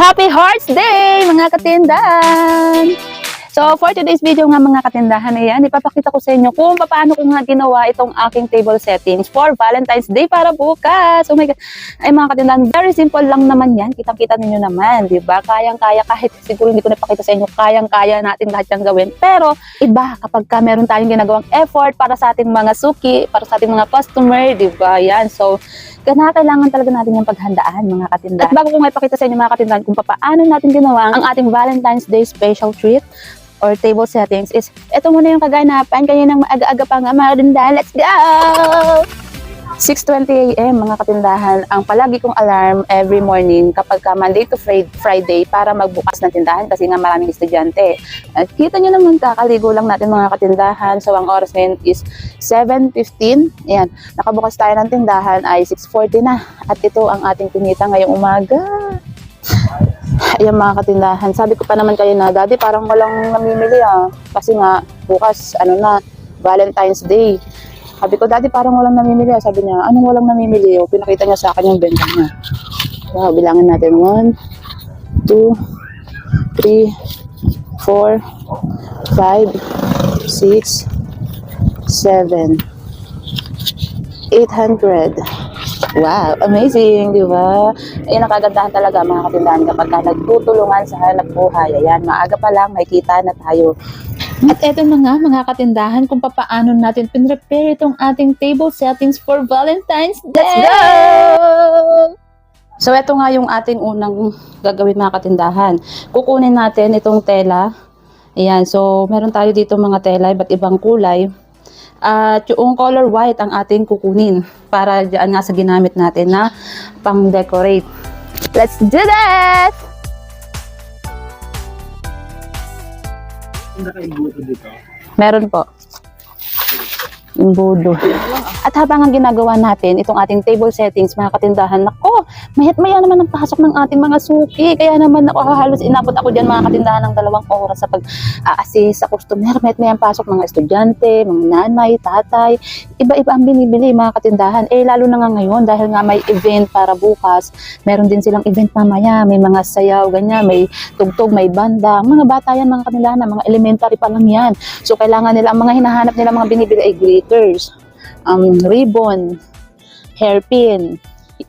Happy Hearts Day mga katindahan! So for today's video nga mga katindahan, ayan, ipapakita ko sa inyo kung paano ko nga ginawa itong aking table settings for Valentine's Day para bukas. Oh my God! Ay mga katindahan, very simple lang naman yan. Kitang-kita ninyo naman, di ba? Kayang-kaya, kahit siguro hindi ko napakita sa inyo, kayang-kaya natin lahat yung gawin. Pero iba kapag meron tayong ginagawang effort para sa ating mga suki, para sa ating mga customer, di ba? Yan. So, kailangan talaga natin yung paghandaan mga katindahan. At bago ko nga ipakita sa inyo mga katindahan kung paano natin ginawa ang ating Valentine's Day special treat or table settings is, ito muna yung kaganapan, kaya nang maaga-aga pa nga mga katindahan. Let's go! 6:20 AM mga katindahan ang palagi kong alarm every morning kapag Monday to Friday para magbukas ng tindahan kasi nga maraming estudyante. At kita nyo naman, kakaligo lang natin mga katindahan. So ang oras ngayon is 7:15. Ayan, nakabukas tayo ng tindahan ay 6:40 na. At ito ang ating kinita ngayong umaga. Ayan mga katindahan, sabi ko pa naman kayo na, Daddy parang walang namimili kasi nga bukas Valentine's Day. Sabi ko, Daddy parang walang namimili. Sabi niya, anong walang namimili? O, pinakita niya sa akin yung benta niya. Wow, bilangin natin. 1, 2, 3, 4, 5, 6, 7, 800. Wow, amazing, di ba? Ayan ang kagandahan talaga mga katindahan kapag nagtutulungan sa hanap buhay. Ayan, maaga pa lang, may kita na tayo. At eto na nga mga katindahan kung paano natin pinrepare itong ating table settings for Valentine's Day. Let's go! So eto nga yung ating unang gagawin mga katindahan. Kukunin natin itong tela. Ayan, so meron tayo dito mga tela, iba't ibang kulay. At yung color white ang ating kukunin para dyan nga sa ginamit natin na pang-decorate. Let's do that! Meron po. Imbudo. At habang ang ginagawa natin, itong ating table settings, mga katindahan, nako, maya naman ang pasok ng ating mga suki. Kaya naman ako halos inabot ako dyan mga katindahan ng 2 oras sa pag-assist sa customer. Maya ang pasok mga estudyante, mga nanay, tatay. Iba-iba ang binibili mga katindahan. Lalo na nga ngayon dahil nga may event para bukas. Meron din silang event mamaya. May mga sayaw, ganyan, may tugtog, may banda. Mga bata yan mga katindahan, mga elementary pa lang yan. So kailangan nila, ang mga hinahanap nila mga binibili ay glitters, ribbon, hairpin,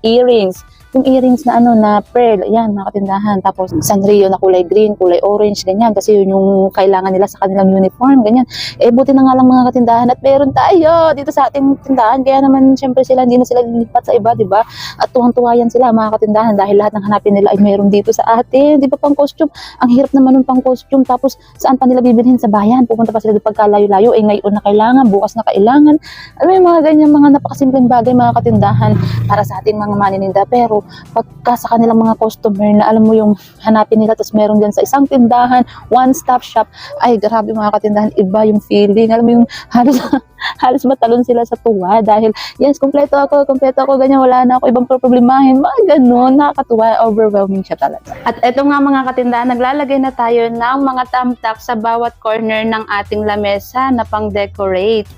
earrings. Yung earrings na na pearl, yan mga katindahan. Tapos Sanrio na kulay green, kulay orange, ganyan. Kasi yun yung kailangan nila sa kanilang uniform, ganyan. Buti na nga lang mga katindahan at meron tayo dito sa ating tindahan. Kaya naman syempre hindi na sila lilipat sa iba, di ba? At tuwang-tuwa yan sila mga katindahan dahil lahat ng hanapin nila ay meron dito sa atin. Di ba pang costume? Ang hirap naman ng pang costume. Tapos saan pa nila bibilhin sa bayan? Pupunta pa sila pagkalayo-layo. Ngayon na kailangan, bukas na kailangan. Alam mo yung mga ganyan, mga napakasimpleng bagay mga katindahan para sa ating mga manininda. Pero pagka sa kanilang mga customer na alam mo yung hanapin nila tapos meron dyan sa isang tindahan, one-stop shop, ay grabe mga katindahan, iba yung feeling. Alam mo yung halos matalon sila sa tuwa dahil yes, kompleto ako, ganyan, wala na ako ibang problemahin, mga ganun, nakakatuwa, overwhelming siya talaga. At eto nga mga katindahan, naglalagay na tayo ng mga thumbtack sa bawat corner ng ating lamesa na pang-decorate.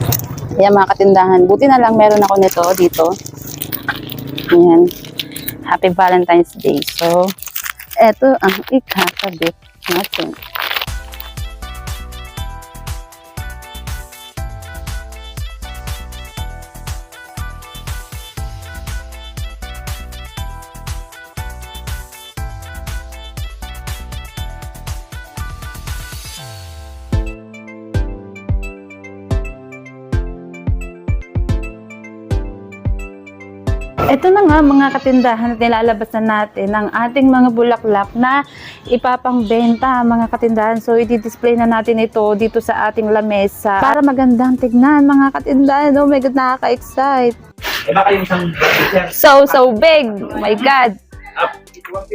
Ayan mga katindahan, buti na lang meron ako nito dito. Ayan. Happy Valentine's Day. So, eto ang ikakabit natin. Ito na nga mga katindahan at nilalabas na natin ang ating mga bulaklak na ipapangbenta mga katindahan. So i-display na natin ito dito sa ating lamesa para magandang tignan mga katindahan. Oh my God, nakaka-excite. Baka yung isang So big. Oh my God.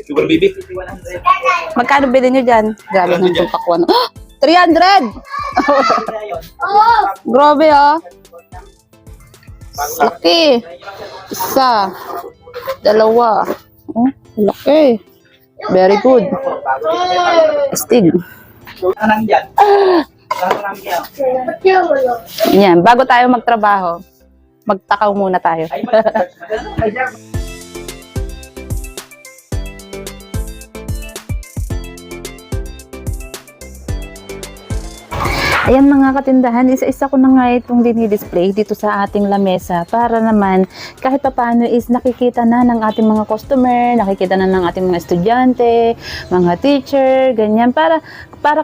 Super baby. Magkano bilhin nyo dyan? Grabe ng pakwan. 300! Grabe laki. Isa. 2. Oh, laki. Very good. Astig. Yan. Bago tayo magtrabaho, magtakaw muna tayo. Ayan mga katindahan, isa-isa ko na nga itong dinidisplay dito sa ating lamesa para naman kahit papaano is nakikita na ng ating mga customer, nakikita na ng ating mga estudyante, mga teacher, ganyan. Para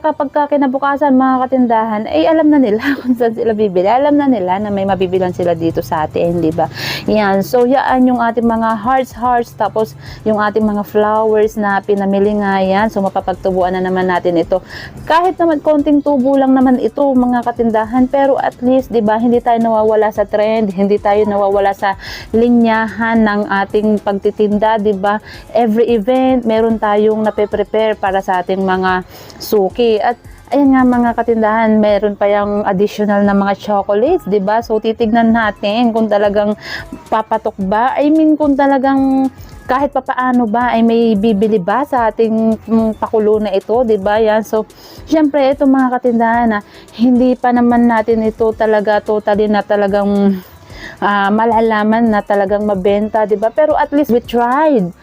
kapag kinabukasan mga katindahan, ay alam na nila kung saan sila bibili. Alam na nila na may mabibilan sila dito sa atin, di ba? Yan. So, yan yung ating mga hearts, tapos yung ating mga flowers na pinamili nga yan. So, mapapagtubuan na naman natin ito. Kahit naman konting tubo lang naman ito mga katindahan, pero at least, di ba, hindi tayo nawawala sa trend, hindi tayo nawawala sa linyahan ng ating pagtitinda, di ba? Every event, meron tayong nape-prepare para sa ating mga suki. At ayan nga mga katindahan, meron pa yung additional na mga chocolates, 'di ba? So titignan natin kung talagang papatok ba. I mean kung talagang kahit papaano ba ay may bibili ba sa ating pakulo na ito, 'di ba? Yan. So syempre ito mga katindahan na hindi pa naman natin ito talaga totally na talagang malalaman na talagang mabenta, 'di ba? Pero at least we tried.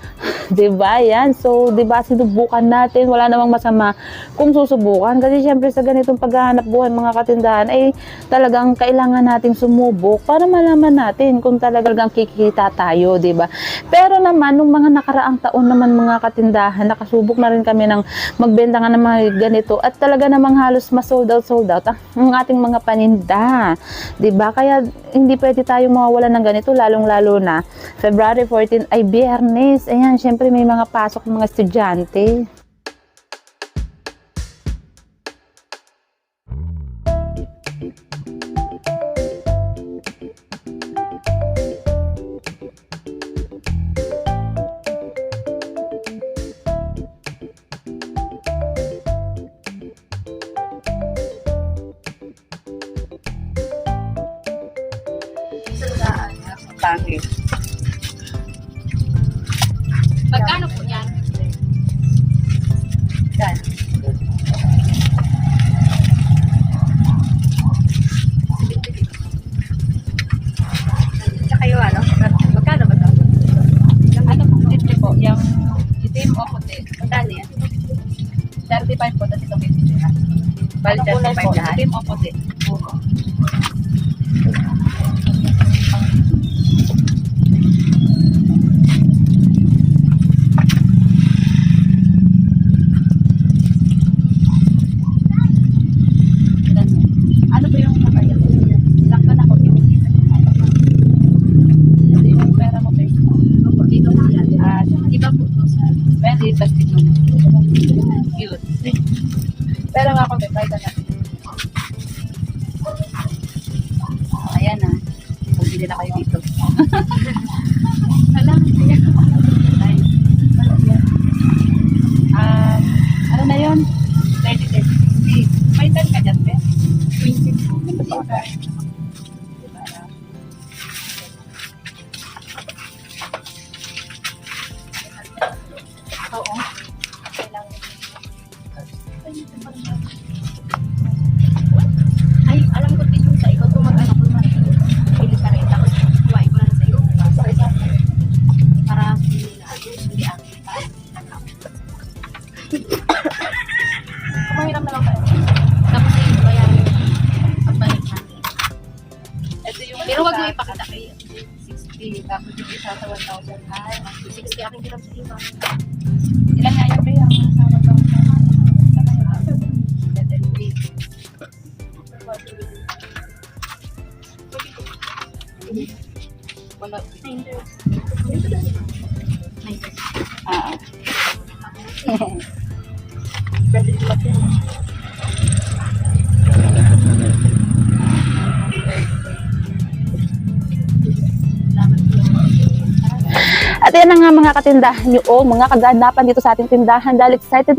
'Di ba? Yan. So, 'di ba, sinubukan natin. Wala namang masama kung susubukan kasi syempre sa ganitong paghahanap buhay mga katindahan ay talagang kailangan nating sumubok para malaman natin kung talagang kikita tayo, 'di ba? Pero naman nung mga nakaraang taon naman mga katindahan, nakasubok na rin kami ng magbenta nga ng mga ganito at talaga namang halos sold out ang ating mga paninda. 'Di ba? Kaya hindi pwede tayong mawawalan ng ganito, lalong-lalo na February 14 ay Biyernes. Ayan, syempre may mga pasok ng mga estudyante. Pangit. Magkano po yan? Yan. Tsaka yung ano? Magkano ba ito? Ano po, puti po? Yung itim o puti? Magkano yan? 35 po, dati ito 50. Bali, 35 lahat. Itim o puti? Ano ba yung nakaya? Lakta na ko, pinigisa. Ano yung pera mo, babe? Dito na yan. Iba po ito sa... Very plastic. Cute. Pero nga ako, babe, kahit na. Ayan na. Pagpili na kayo dito. Alam, Ay. Ano na yun? 30 days. May 10 ka dyan, babe? 20 po. Oo. Ay, alam ko din yung sa ikaw kung mag-ano ko naman. Pili ka rin. Tapos, kuhain ko lang sa iyo. Para hindi akin. Kumahiram na lang tayo. Tapos, yung bayaran yung pagbayad natin. Ito yung Pero wag mo ipakita kayo. 60, tapos yung isa sa 1,000. Ay, 60 aking hirap sa iba. ilan nga yun, babe? Ang sa 1,000. Wala. Ah. At yan na nga mga katindahan nyo, mga kaganapan dito sa ating tindahan dahil excited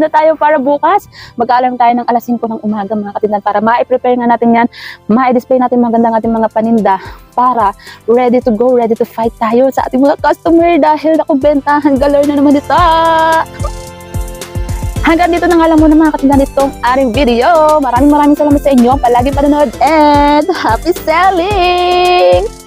na tayo para bukas. Mag-aalarm tayo ng alas 5 ng umaga mga katindahan para ma-prepare nga natin yan, ma-display natin magandang ating mga paninda para ready to go, ready to fight tayo sa ating mga customer dahil naku, bentahan galore na naman dito. Hanggang dito na nga lang muna mga katindahan itong ating video. Maraming salamat sa inyo. Palagi panonood and happy selling!